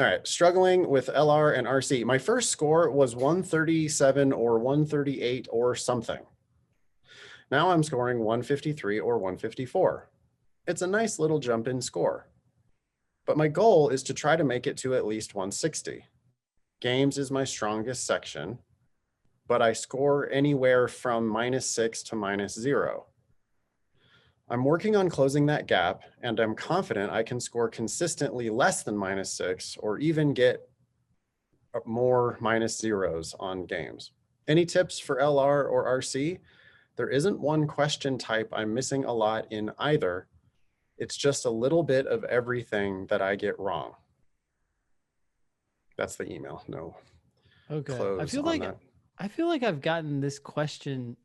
All right, struggling with LR and RC. My first score was 137 or 138 or something. Now I'm scoring 153 or 154. It's a nice little jump in score. But my goal is to try to make it to at least 160. Games is my strongest section, but I score anywhere from -6 to -0. I'm working on closing that gap, and I'm confident I can score consistently less than -6 or even get more -0s on games. Any tips for LR or RC? There isn't one question type I'm missing a lot in either. It's just a little bit of everything that I get wrong. That's the email. No Okay. close on that. I feel like I've gotten this question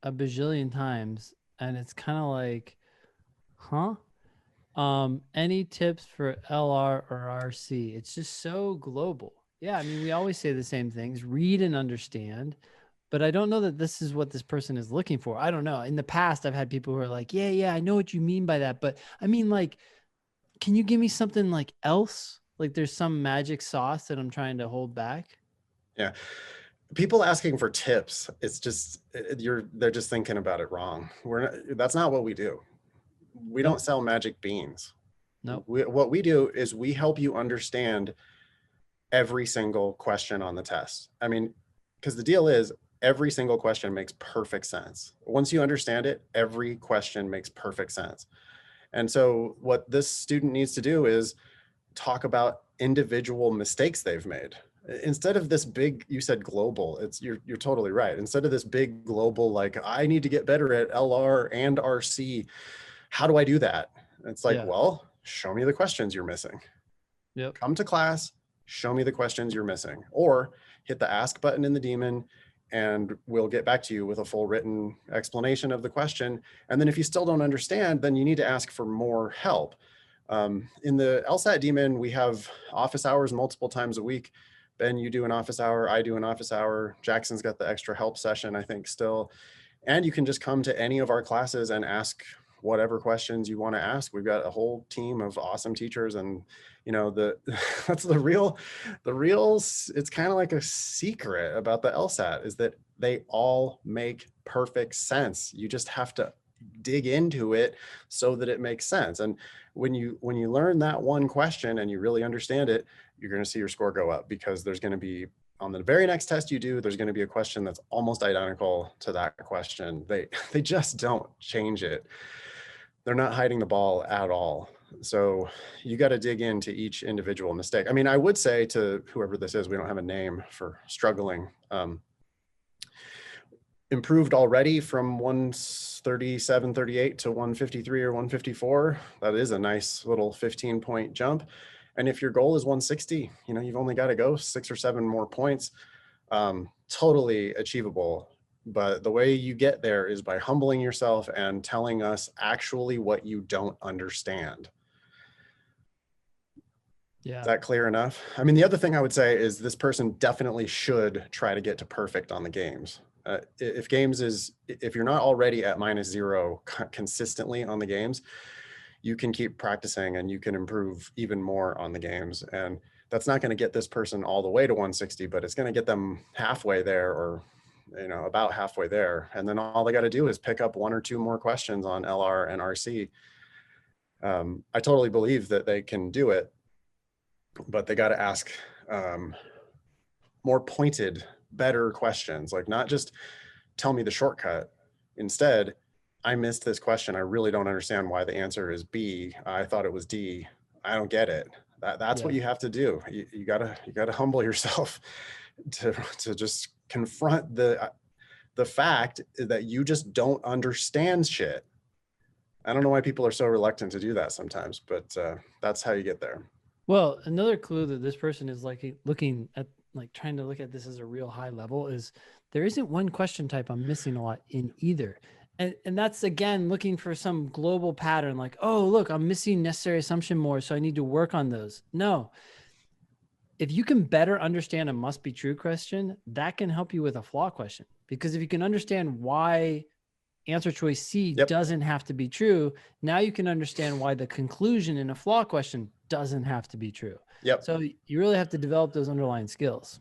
a bajillion times, and it's kind of like, huh? Any tips for LR or RC? It's just so global. Yeah, I mean, we always say the same things, read and understand, but I don't know that this is what this person is looking for. I don't know. In the past, I've had people who are like, yeah, I know what you mean by that, but I mean, like, can you give me something like else? Like there's some magic sauce that I'm trying to hold back? Yeah. People asking for tips, it's just, they're just thinking about it wrong. That's not what we do. We don't Nope. sell magic beans. Nope. What we do is we help you understand every single question on the test. I mean, because the deal is every single question makes perfect sense. Once you understand it, every question makes perfect sense. And so what this student needs to do is talk about individual mistakes they've made. Instead of this big, you said global, you're totally right. Instead of this big global, like, I need to get better at LR and RC, how do I do that? It's like, Yeah. well, show me the questions you're missing. Yep. Come to class, show me the questions you're missing, or hit the ask button in the daemon and we'll get back to you with a full written explanation of the question. And then if you still don't understand, then you need to ask for more help. In the LSAT daemon, we have office hours multiple times a week. Ben, you do an office hour, I do an office hour. Jackson's got the extra help session, I think, still. And you can just come to any of our classes and ask whatever questions you want to ask. We've got a whole team of awesome teachers, and that's the real, it's kind of like a secret about the LSAT is that they all make perfect sense. You just have to dig into it so that it makes sense. And when you learn that one question and you really understand it, you're going to see your score go up, because there's going to be, on the very next test you do, there's going to be a question that's almost identical to that question. They just don't change it. They're not hiding the ball at all. So you got to dig into each individual mistake. I mean, I would say to whoever this is, we don't have a name for struggling. Improved already from 137, 38 to 153 or 154. That is a nice little 15-point jump. And if your goal is 160, you've only got to go 6 or 7 more points. Totally achievable. But the way you get there is by humbling yourself and telling us actually what you don't understand. Yeah. Is that clear enough? I mean, the other thing I would say is this person definitely should try to get to perfect on the games. If you're not already at -0 consistently on the games, you can keep practicing and you can improve even more on the games. And that's not going to get this person all the way to 160, but it's going to get them halfway there, or about halfway there. And then all they got to do is pick up 1 or 2 more questions on LR and RC. I totally believe that they can do it, but they got to ask more pointed, better questions, like not just tell me the shortcut. Instead, I missed this question. I really don't understand why the answer is B. I thought it was D. I don't get it. That's what you have to do. You gotta humble yourself to just confront the fact that you just don't understand shit. I don't know why people are so reluctant to do that sometimes, but that's how you get there. Well, another clue that this person is like looking at, like trying to look at this as a real high level, is there isn't one question type I'm missing a lot in either. And that's, again, looking for some global pattern, like, oh, look, I'm missing necessary assumption more, so I need to work on those. No. If you can better understand a must be true question, that can help you with a flaw question. Because if you can understand why answer choice C doesn't have to be true, now you can understand why the conclusion in a flaw question doesn't have to be true. Yep. So you really have to develop those underlying skills.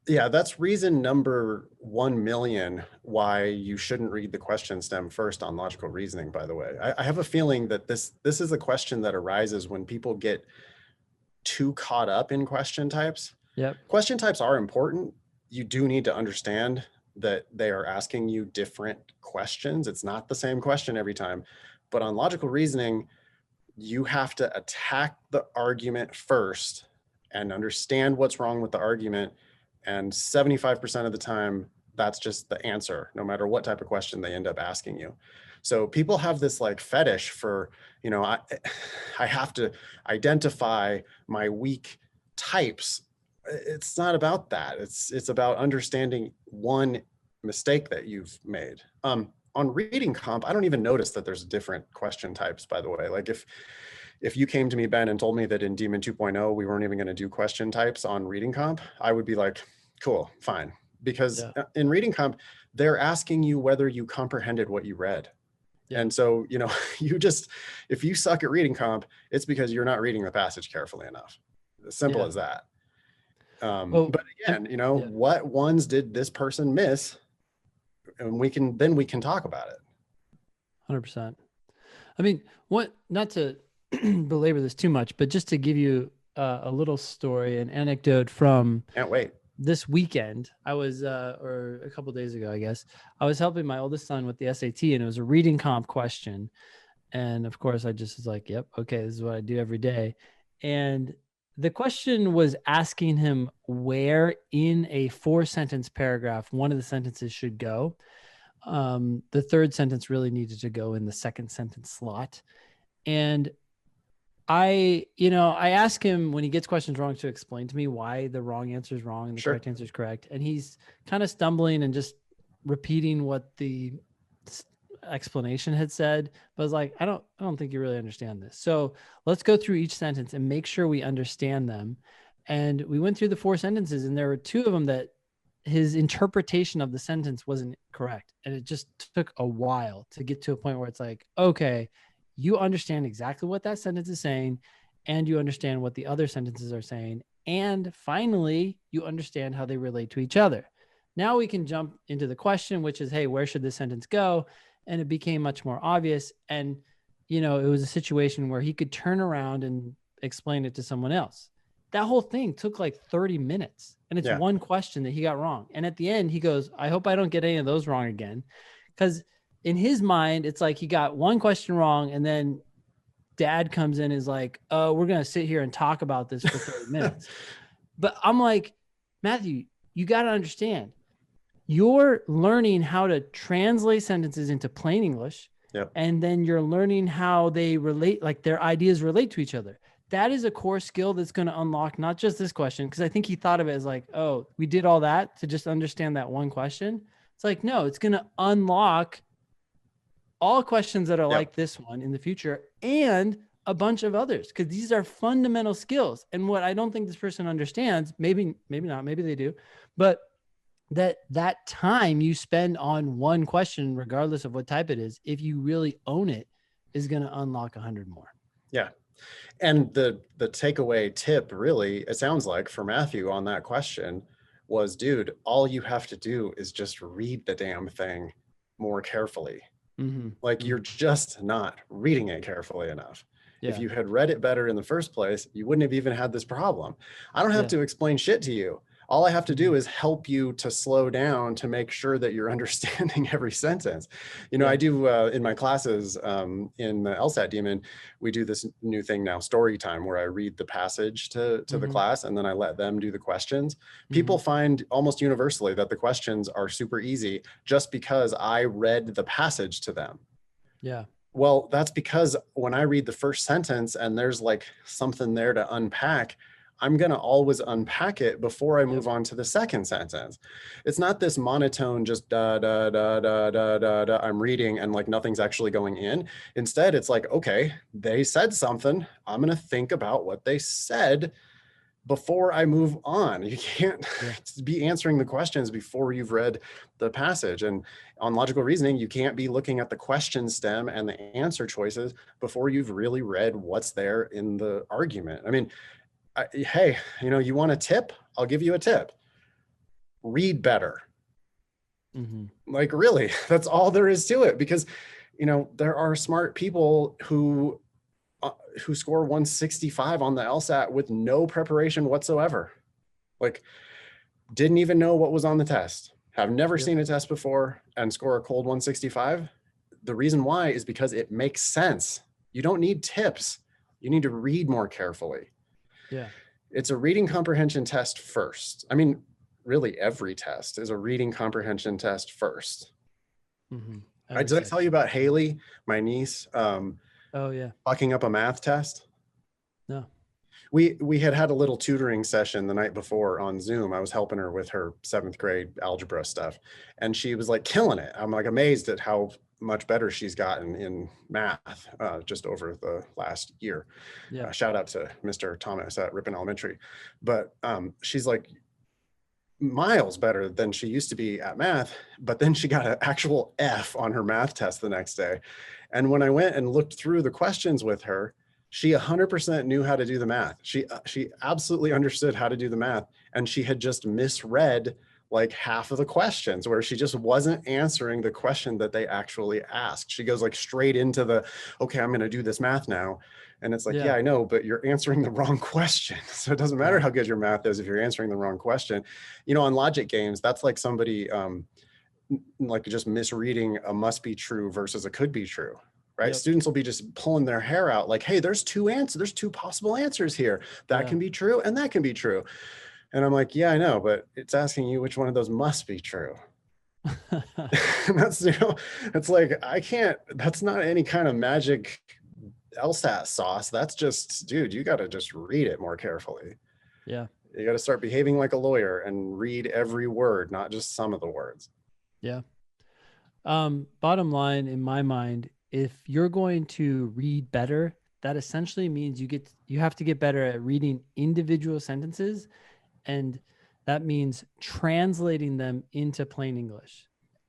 Yeah, that's reason number 1,000,000 why you shouldn't read the question stem first on logical reasoning, by the way. I have a feeling that this is a question that arises when people get too caught up in question types. Yep. Question types are important. You do need to understand that they are asking you different questions. It's not the same question every time. But on logical reasoning, you have to attack the argument first and understand what's wrong with the argument. And 75% of the time, that's just the answer, no matter what type of question they end up asking you. So people have this like fetish for, I have to identify my weak types. It's not about that. It's about understanding one mistake that you've made. On reading comp, I don't even notice that there's different question types, by the way. Like if you came to me, Ben, and told me that in Demon 2.0, we weren't even going to do question types on reading comp, I would be like, cool, fine. Because in reading comp, they're asking you whether you comprehended what you read. Yeah. And so, if you suck at reading comp, it's because you're not reading the passage carefully enough. As simple as that. But again, what ones did this person miss? And we can talk about it. 100%. I mean, not to belabor this too much, but just to give you a little story, an anecdote from Can't wait. This weekend. I was, or a couple of days ago, I guess, I was helping my oldest son with the SAT, and it was a reading comp question. And of course, I just was like, yep, okay, this is what I do every day. And the question was asking him where in a 4-sentence paragraph one of the sentences should go. The third sentence really needed to go in the second sentence slot. And I ask him when he gets questions wrong to explain to me why the wrong answer is wrong and the correct answer is correct. And he's kind of stumbling and just repeating what the explanation had said, but I was like, I don't think you really understand this. So let's go through each sentence and make sure we understand them. And we went through the 4 sentences, and there were 2 of them that his interpretation of the sentence wasn't correct. And it just took a while to get to a point where it's like, okay, you understand exactly what that sentence is saying, and you understand what the other sentences are saying. And finally, you understand how they relate to each other. Now we can jump into the question, which is, hey, where should this sentence go? And it became much more obvious. And, it was a situation where he could turn around and explain it to someone else. That whole thing took like 30 minutes. And it's one question that he got wrong. And at the end, he goes, I hope I don't get any of those wrong again. Because in his mind, it's like he got one question wrong, and then dad comes in and is like, oh, we're going to sit here and talk about this for 30 minutes. But I'm like, Matthew, you got to understand, you're learning how to translate sentences into plain English. Yep. And then you're learning how they relate, like their ideas relate to each other. That is a core skill that's going to unlock not just this question, because I think he thought of it as like, oh, we did all that to just understand that one question. It's like, no, it's going to unlock all questions that are like this one in the future, and a bunch of others, because these are fundamental skills. And what I don't think this person understands, maybe not, maybe they do, but that time you spend on one question, regardless of what type it is, if you really own it, is going to unlock 100 more. Yeah. And the takeaway tip, really, it sounds like, for Matthew on that question was, dude, all you have to do is just read the damn thing more carefully. Mm-hmm. Like, you're just not reading it carefully enough. Yeah. If you had read it better in the first place, you wouldn't have even had this problem. I don't have to explain shit to you. All I have to do is help you to slow down to make sure that you're understanding every sentence. I do in my classes in the LSAT Demon, we do this new thing now, story time, where I read the passage to the class, and then I let them do the questions. People find almost universally that the questions are super easy just because I read the passage to them. Yeah. Well, that's because when I read the first sentence and there's like something there to unpack, I'm going to always unpack it before I move on to the second sentence. It's not this monotone, just da, da, da, da, da, da, da, I'm reading and like nothing's actually going in. Instead, it's like, okay, they said something. I'm going to think about what they said before I move on. You can't Yeah. be answering the questions before you've read the passage. And on logical reasoning, you can't be looking at the question stem and the answer choices before you've really read what's there in the argument. I mean, hey, you want a tip? I'll give you a tip. Read better. Mm-hmm. Like, really, that's all there is to it, because there are smart people who score 165 on the LSAT with no preparation whatsoever. Like, didn't even know what was on the test, have never Yep. seen a test before, and score a cold 165. The reason why is because it makes sense. You don't need tips. You need to read more carefully. Yeah. It's a reading comprehension test first. I mean, really, every test is a reading comprehension test first. Mm-hmm. Did I tell you about Haley, my niece, Oh yeah. fucking up a math test? No. We had a little tutoring session the night before on Zoom. I was helping her with her 7th grade algebra stuff, and she was like killing it. I'm like amazed at how much better she's gotten in math just over the last year. Yeah. Shout out to Mr. Thomas at Ripon Elementary. But she's like miles better than she used to be at math, but then she got an actual F on her math test the next day. And when I went and looked through the questions with her, she 100% knew how to do the math. She absolutely understood how to do the math, and she had just misread like half of the questions, where she just wasn't answering the question that they actually asked. She goes like straight into the, okay, I'm going to do this math now. And it's like, yeah, I know, but you're answering the wrong question. So it doesn't matter how good your math is if you're answering the wrong question. On logic games, that's like somebody like just misreading a must be true versus a could be true, right? Yep. Students will be just pulling their hair out like, hey, there's two possible answers here. That can be true and that can be true. And I'm like, yeah, I know, but it's asking you which one of those must be true. That's, it's like, that's not any kind of magic LSAT sauce. That's just, dude, you got to just read it more carefully. Yeah. You got to start behaving like a lawyer and read every word, not just some of the words. Yeah. Bottom line, in my mind, if you're going to read better, that essentially means you have to get better at reading individual sentences, and that means translating them into plain English.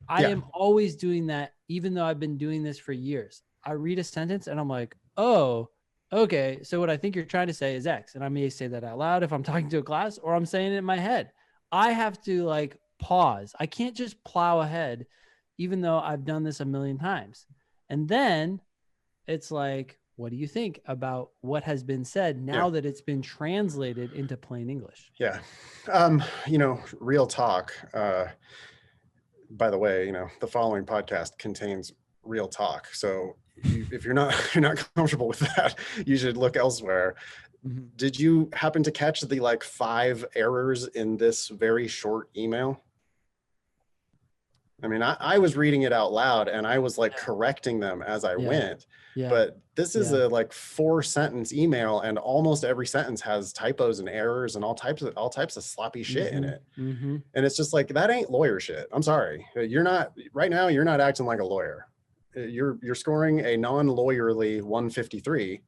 I am always doing that, even though I've been doing this for years. I read a sentence and I'm like, oh, okay, so what I think you're trying to say is X. And I may say that out loud if I'm talking to a class, or I'm saying it in my head. I have to like pause. I can't just plow ahead, even though I've done this a million times. And then it's like, what do you think about what has been said now that it's been translated into plain English? Yeah. Real talk. By the way, the following podcast contains real talk. So if you're not comfortable with that, you should look elsewhere. Mm-hmm. Did you happen to catch the like 5 errors in this very short email? I mean, I was reading it out loud and I was like correcting them as I went. Yeah. But this is a like 4-sentence email, and almost every sentence has typos and errors and all types of sloppy shit in it. Mm-hmm. And it's just like, that ain't lawyer shit. I'm sorry. You're not acting like a lawyer. You're scoring a non-lawyerly 153.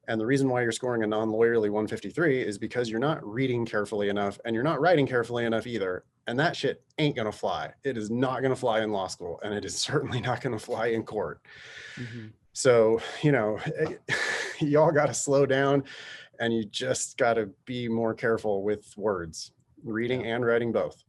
And the reason why you're scoring a non-lawyerly 153 is because you're not reading carefully enough, and you're not writing carefully enough either. And that shit ain't going to fly. It is not going to fly in law school, and it is certainly not going to fly in court. Mm-hmm. So, y'all got to slow down, and you just got to be more careful with words, reading and writing both.